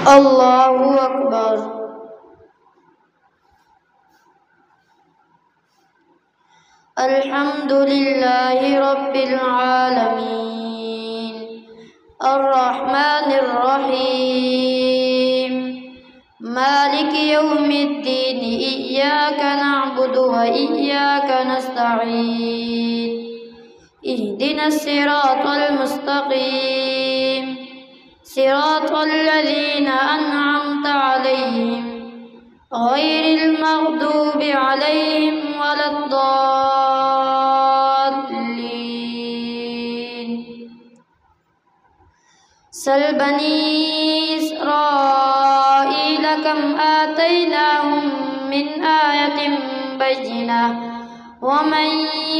الله أكبر. الحمد لله رب العالمين الرحمن الرحيم مالك يوم الدين إياك نعبد وإياك نستعين اهدنا الصراط المستقيم صراط الذين أنعمت عليهم غير المغضوب عليهم ولا الضالين. سل بني إسرائيل كم آتيناهم من آية بينة ومن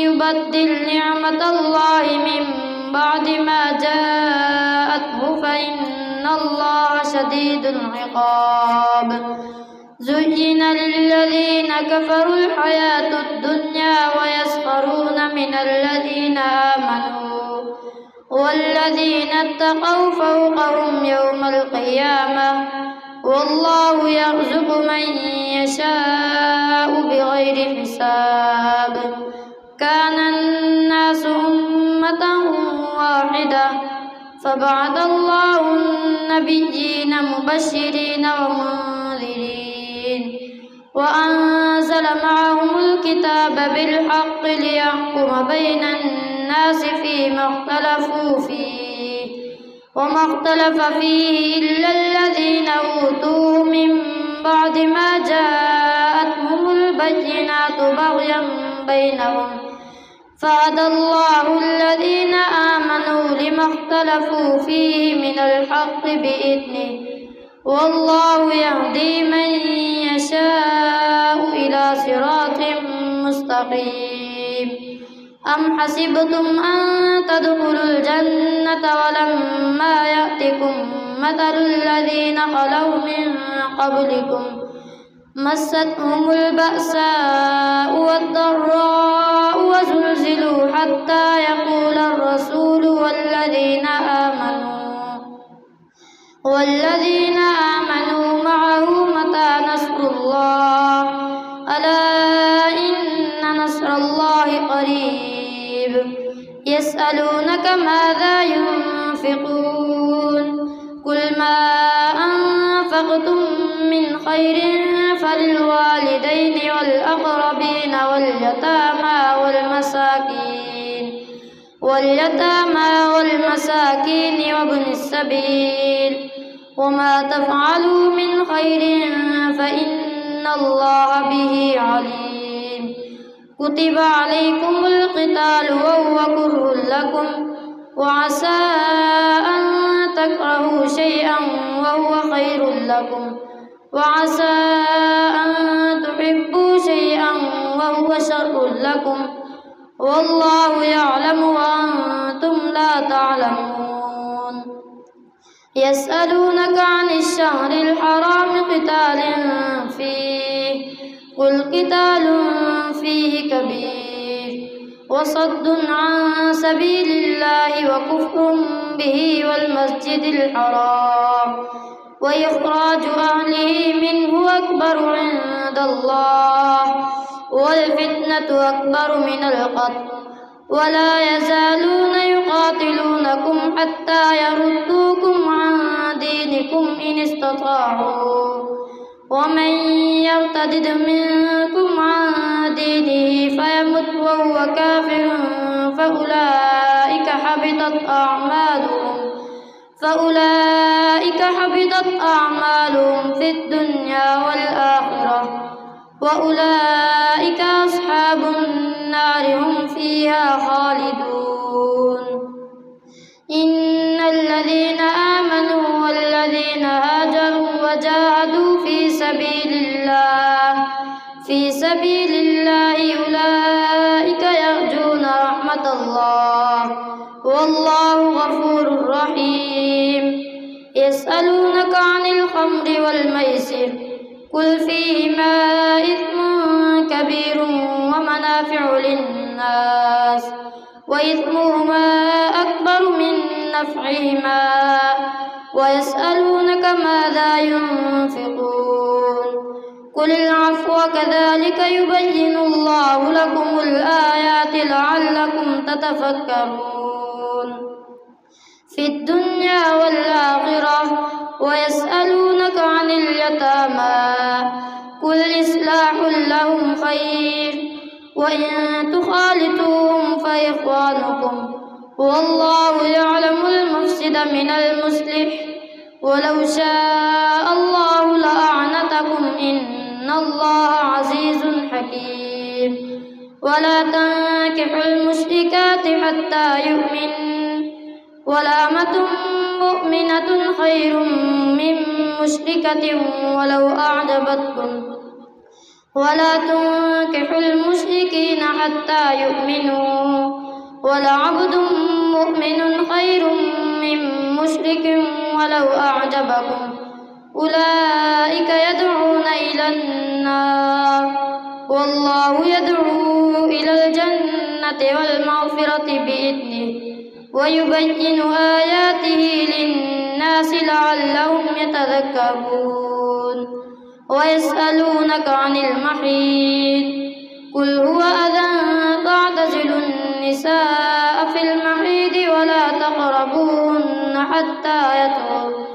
يبدل نعمة الله من بعد ما جاءته فإن الله شديد العقاب. زين للذين كفروا الحياة الدنيا ويسخرون من الذين آمنوا والذين اتقوا فوقهم يوم القيامة والله يرزق من يشاء بغير حساب. كان الناس أمة واحدة فبعث الله النبيين مبشرين ومنذرين وأنزل معهم الكتاب بالحق ليحكم بين الناس فيما اختلفوا فيه وما اختلف فيه إلا الذين أوتوه من بعد ما جاءتهم البينات بغيا بينهم فهدى الله الذين آمنوا لما اختلفوا فيه من الحق بإذنه والله يهدي من يشاء إلى صراط مستقيم. أم حسبتم أن تدخلوا الجنة ولما يأتكم مثل الذين خلوا من قبلكم مستهم البأساء والضراء وزلزلوا حتى يقول الرسول والذين آمنوا معه متى نصر الله ألا إن نصر الله قريب. يسألونك ماذا ينفقون قل ما أنفقتم من خير فللوالدين والأقربين واليتامى والمساكين وابن السبيل وما تفعلوا من خير فإن الله به عليم. كتب عليكم القتال وهو كره لكم وعسى أن تكرهوا شيئا وهو خير لكم وعسى أن تحبوا شيئا وهو شر لكم والله يعلم وأنتم لا تعلمون. يسألونك عن الشهر الحرام قتال فيه قل قتال فيه كبير وصد عن سبيل الله وكفر به والمسجد الحرام وإخراج أهله منه أكبر عند الله والفتنة أكبر من القتل ولا يزالون يقاتلونكم حتى يردوكم عن دينكم إن استطاعوا ومن يرتد منكم عن دينه فيمت وهو كافر فأولئك حبطت أعمالهم في الدنيا والآخرة وأولئك أصحاب النار هم فيها خالدون. إن الذين آمنوا والذين هاجروا وجاهدوا في سبيل الله أولئك يرجون رحمة الله والله غفور رحيم. يسألونك عن الخمر والميسر قل فيهما إثم كبير ومنافع للناس وإثمهما أكبر من نفعهما ويسألونك ماذا ينفقون قل العفو كذلك يبين الله لكم الآيات لعلكم تتفكرون في الدنيا والآخرة ويسألونك عن اليتامى قل إصلاح لهم خير وإن تخالطوهم فإخوانكم والله يعلم المفسد من المصلح ولو شاء الله لأعنتكم إن الله عزيز حكيم ولا تنكحوا المشركات حتى يؤمنوا ولأمة مؤمنة خير من مشركة ولو أعجبتكم ولا تنكحوا المشركين حتى يؤمنوا ولعبد مؤمن خير من مشرك ولو أعجبكم أولئك يدعون إلى النار والله يدعو إلى الجنة والمغفرة بإذنه ويبين آياته للناس لعلهم يتذكرون ويسألونك عن المحيض قل هو أذى فاعتزلوا النساء في المحيض ولا تقربوهن حتى يطهرن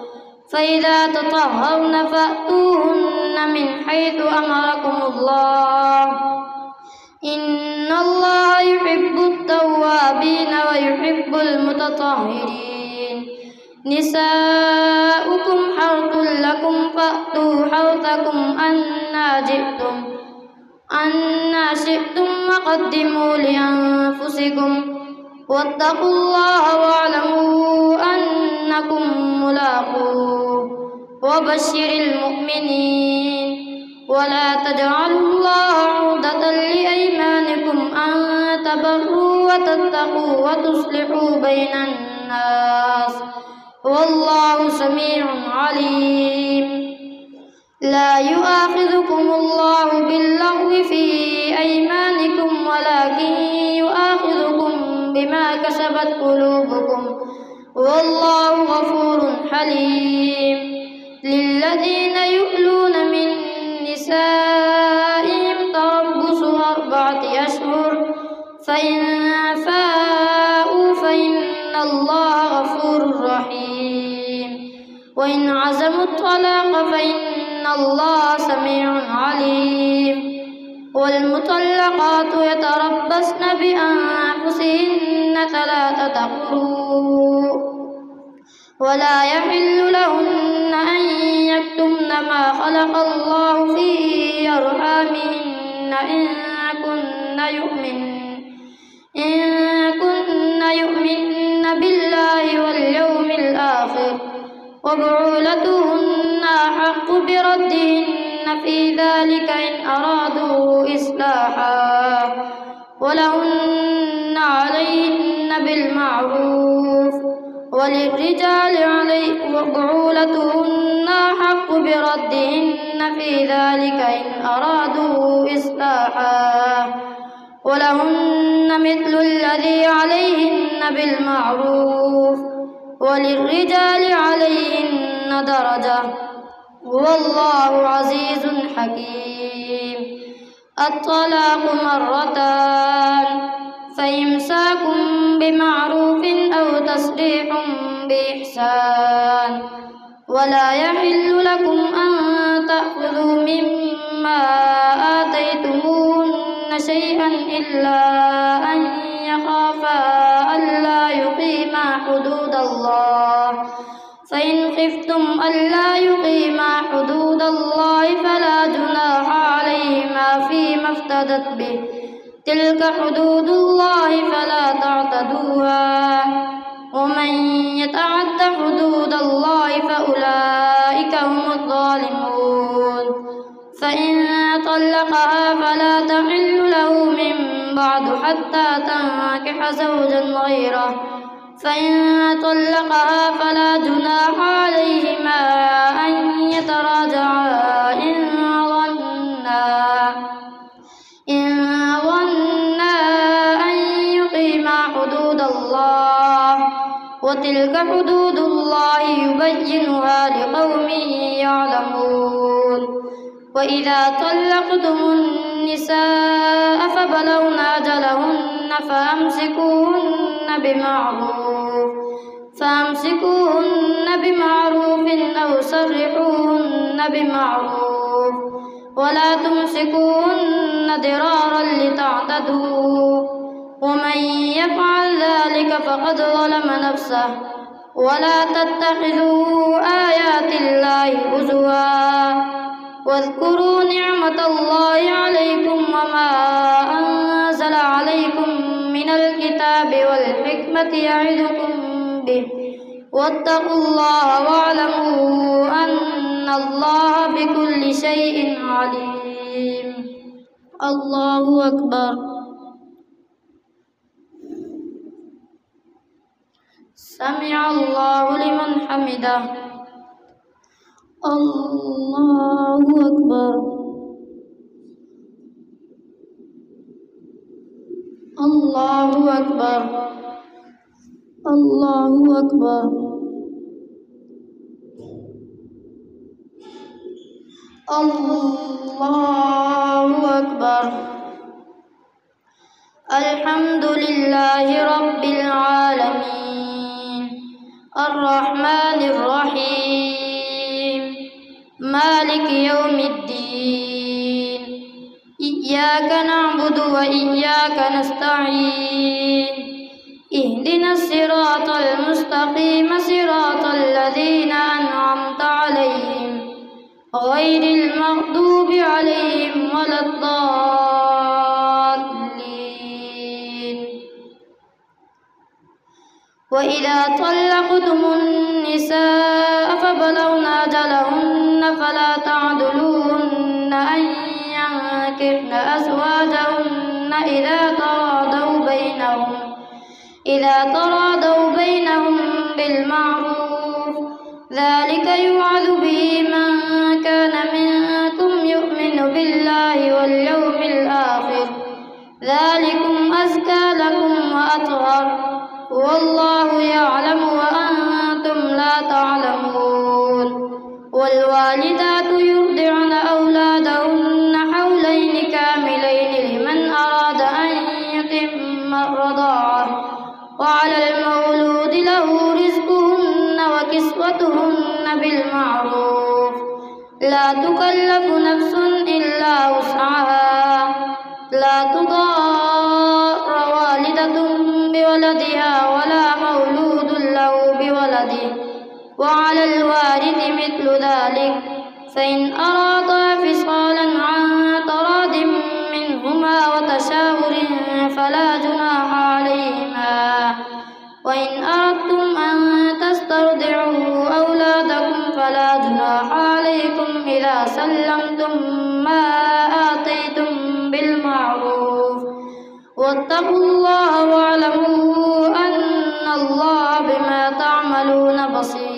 فإذا تطهرن فأتوهن من حيث أمركم الله إن الله يحب التوابين ويحب المتطهرين نساؤكم حرث لكم فأتوا حرثكم أنى شئتم وقدموا لأنفسكم واتقوا الله واعلموا أنكم ملاقوه وبشر المؤمنين ولا تجعلوا الله عرضة لأيمانكم أن تبروا وتتقوا وتصلحوا بين الناس والله سميع عليم لا يؤاخذكم الله باللغو في أيمانكم ولكن يؤاخذكم بما كسبت قلوبكم والله غفور حليم للذين يؤلون من نسائهم تربص 4 أشهر فإن فاءوا فإن الله غفور رحيم وإن عزموا الطلاق فإن الله سميع عليم والمطلقات يتربصن بأنفسهن 3 قروء ولا يحل لهن أن يكتمن ما خلق الله في أرحامهن إن كن يؤمن بالله واليوم الآخر وبعولتهن أحق بردهن في ذلك إن أرادوا إصلاحا ولهن عليهن بالمعروف وللرجال وبعولتهن أحق بردهن في ذلك إن أرادوا إصلاحا ولهن مثل الذي عليهن بالمعروف وللرجال عليهن درجة والله عزيز حكيم الطلاق 2 فإمساك بمعروف أو تسريح بإحسان ولا يحل لكم أن تأخذوا مما آتيتموهن شيئا إلا أن يخافا ألا يقيما حدود الله فإن خفتم ألا يقيما حدود الله فلا جناح عليهما فيما افتدت به تلك حدود الله فلا تعتدوها ومن يتعد حدود الله فأولئك هم الظالمون فإن طلقها فلا تحل له من بعد حتى تنكح زوجا غيره فإن طلقها فلا جناح عليهما أن يتراجعا إن ظنا أن يقيما حدود الله وتلك حدود الله يبينها ونبينها لقوم يعلمون وإذا طلقتم النساء فبلغن أجلهن فأمسكوهن بمعروف أو سرحوهن بمعروف ولا تمسكوهن ضرارا لتعتدوا ومن يفعل ذلك فقد ظلم نفسه ولا تتخذوا آيات الله هزوا واذكروا نعمة الله عليكم وما أنزل عليكم من الكتاب والحكمة يعظكم به واتقوا الله واعلموا أن الله بكل شيء عليم. الله أكبر. سمع الله لمن حمده. الله أكبر. الله أكبر. الله أكبر. الله أكبر. الحمد لله رب العالمين الرحمن الرحيم مالك يوم الدين إياك نعبد وإياك نستعين اهدنا الصراط المستقيم صراط الذين أنعمت عليهم غير المغضوب عليهم ولا الضالين. وإذا طلقتم النساء فبلغن أجلهن فلا تعضلوهن أن ينكحن أزواجهن إذا تراضوا بينهم بالمعروف ذلك يوعظ به من كان منكم يؤمن بالله واليوم الآخر ذلكم أزكى لكم وأطهر والله يعلم وأنتم لا تعلمون. والوالدات يرضعن أولادهن حولين كاملين لمن أراد أن يتم الرضاعة وعلى المولود له رزقهن وكسوتهن بالمعروف لا تكلف نفس إلا وسعها لا تضار والدة بولدها ولا مولود له بولده وعلى الوارث مثل ذلك فإن أرادا فصالا عن تراض منهما وتشاور فلا جناح عليهما وإن أردتم أن تسترضعوا أولادكم فلا جناح عليكم إذا سلمتم ما آتيتم بالمعروف واتقوا الله واعلموا أن الله بما تعملون بصير.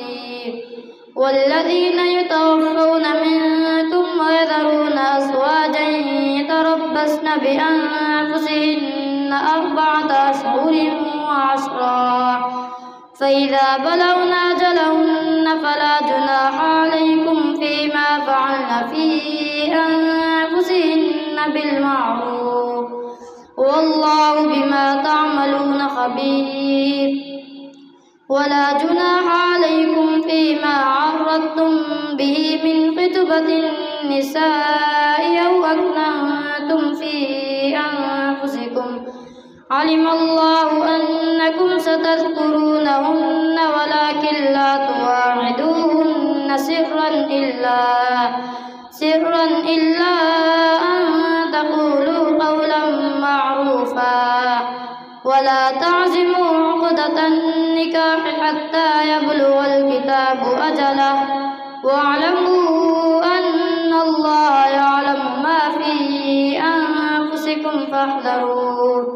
والذين يتوفون منكم ويذرون أزواجا يتربصن بأنفسهن 4 أشهر وعشرا فإذا بلغن أجلهن فلا جناح عليكم فيما فعلن في أنفسهن بالمعروف والله بما تعملون خبير. ولا جناح عليكم فيما عرضتم به من خطبة النساء أو أكننتم في أنفسكم علم الله أنكم ستذكرونهن ولكن لا تواعدوهن سرا إلا أن تقولوا قولا معروفا ولا تعزموا عقدة النكاح حتى يبلغ الكتاب أجله واعلموا أن الله يعلم ما في أنفسكم فاحذروه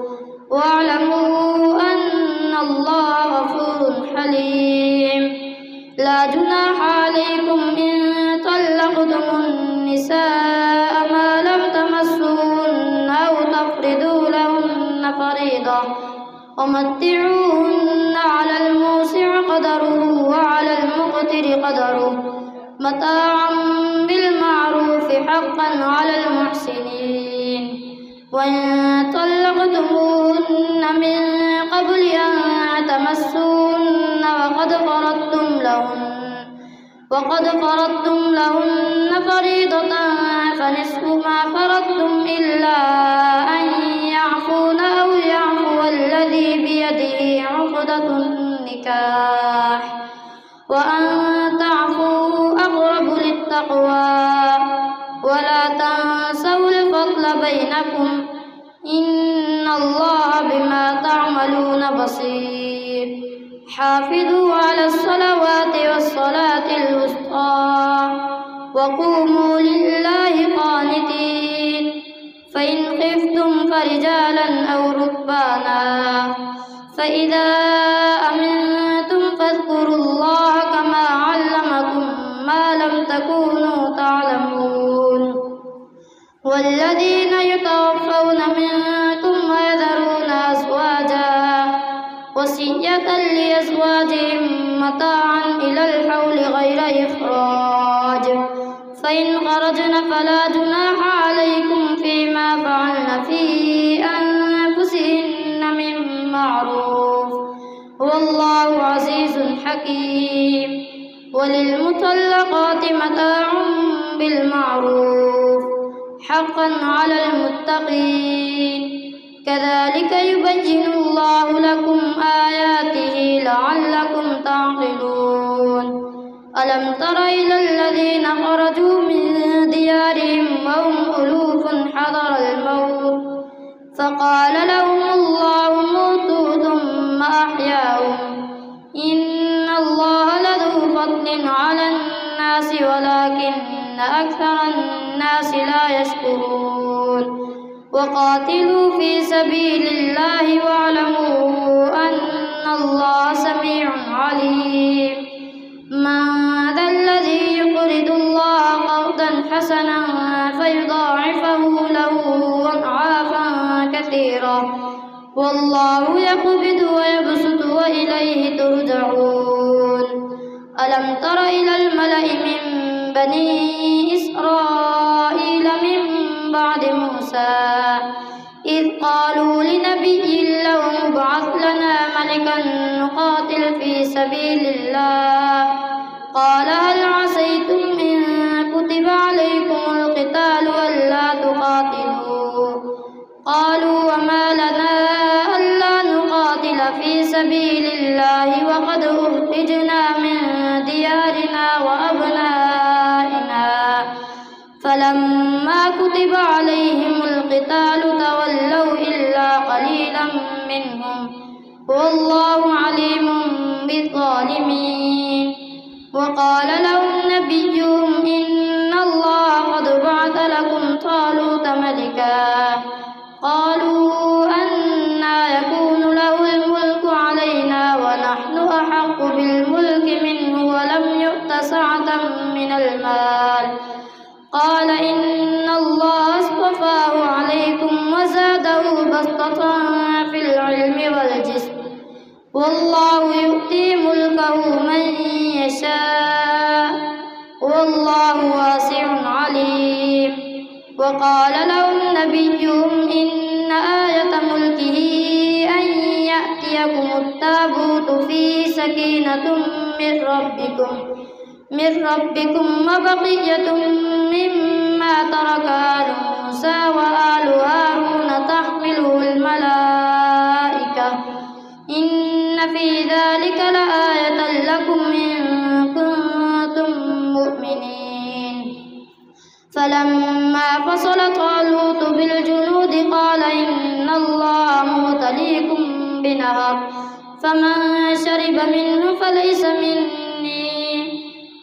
واعلموا أن الله غفور حليم. لا جناح عليكم إن طلقتم النساء ما لم تمسوهن أو تفرضوا لهن فريضة ومتعوهن على الموسع قدره وعلى المقتر متاعا بالمعروف حقا على المحسنين وإن طلقتموهن من قبل أن تمسوهن وقد فرضتم لهن فريضة فنصف ما فرضتم إلا أن يعفون أو يعفو الذي بيده عقدة النكاح وأن تعفوا أقرب للتقوى ولا تنسوا الفضل بينكم إن الله بما تعملون بصير حافظوا على الصلوات والصلاة الوسطى وقوموا لله قانتين فإن خفتم فرجالا أو ركبانا فإذا أمنتم فاذكروا الله كما علمكم ما لم تكونوا تعلمون والذين يتوفون منكم ويذرون أزواجا وصية لأزواجهم متاعا إلى الحول غير إخراج فإن خرجن فلا جناح عليكم فيما فعلن في أنفسهن من معروف والله عزيز حكيم وللمطلقات متاع بالمعروف حقا على المتقين كذلك يبين الله لكم آياته لعلكم تعقلون ألم تر إلى الذين خرجوا من ديارهم وهم ألوف حذر الموت فقال لهم الله موتوا ثم أحياهم إن الله لذو فضل على الناس ولكن أكثر الناس لا يشكرون وقاتلوا في سبيل الله واعلموا أن الله سميع عليم من ذا الذي يقرض الله قرضا حسنا فيضاعفه له أضعافا كثيرة والله يقبض ويبسط وإليه ترجعون ألم تر إلى الملأ من بني إسرائيل من بعد موسى إذ قالوا لنبي له ابعث لنا ملكا نقاتل في سبيل الله قال هل عسيتم إن كتب عليكم القتال ألا تقاتلوا قالوا وما لنا ألا نقاتل في سبيل الله وقد أخرجنا من ديارنا وأبنائنا فلما كتب عليهم القتال تولوا إلا قليلا منهم والله عليم بالظالمين وقال لهم نبيهم إن الله قد بعث لكم طالوت ملكا قالوا أنى يكون له الملك علينا ونحن أحق بالملك منه ولم يؤت سعة من المال قال إن الله اصطفاه عليكم وزاده بسطة في العلم والجسم والله يؤتي ملكه من يشاء والله واسع عليم وقال لهم نبيهم إن آية ملكه أن يأتيكم التابوت فيه سكينة من ربكم وبقية مما ترك آل موسى وآل هارون تحمله الملائكة إن في ذلك لآية لكم إن كنتم مؤمنين فلما فصل طالوت بالجنود قال إن الله مبتليكم بنهر فمن شرب منه فليس مني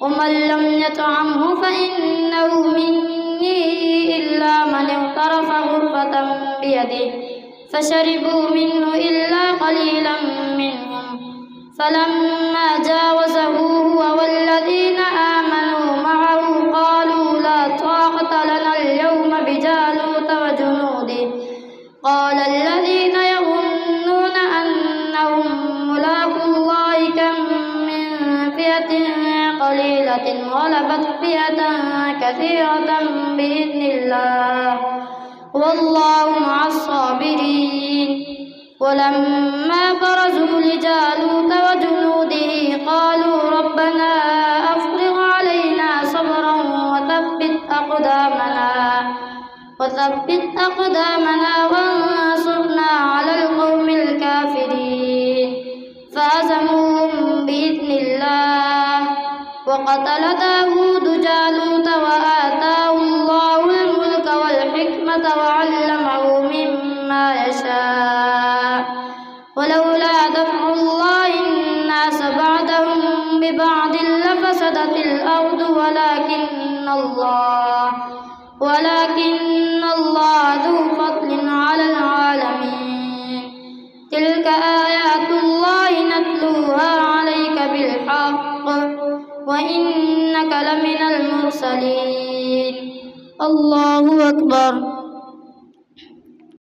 ومن لم يطعمه فإنه مني إلا من اغترف غرفة بيده فشربوا منه إلا قليلا منهم فلما جاوزه هو والذين آمنوا معه قالوا لا طاقة لنا اليوم بجالوت وجنوده قال الذين يظنون أنهم ملاقو الله كم من فئة قليلة غلبت فئة كثيرة بإذن الله والله مع الصابرين. ولما برزوا لجالوت وجنوده قالوا ربنا أفرغ علينا صبرا وثبت أقدامنا وانصرنا على القوم الكافرين. فهزموهم بإذن الله وقتل داود جالوت وآتاه الله الملك والحكمة وعلمه مما يشاء. ولولا دفع الله الناس بعدهم ببعض لفسدت الأرض ولكن الله ذو فضل على العالمين. تلك آيات الله نتلوها عليك بالحق وإنك لمن المرسلين. الله أكبر.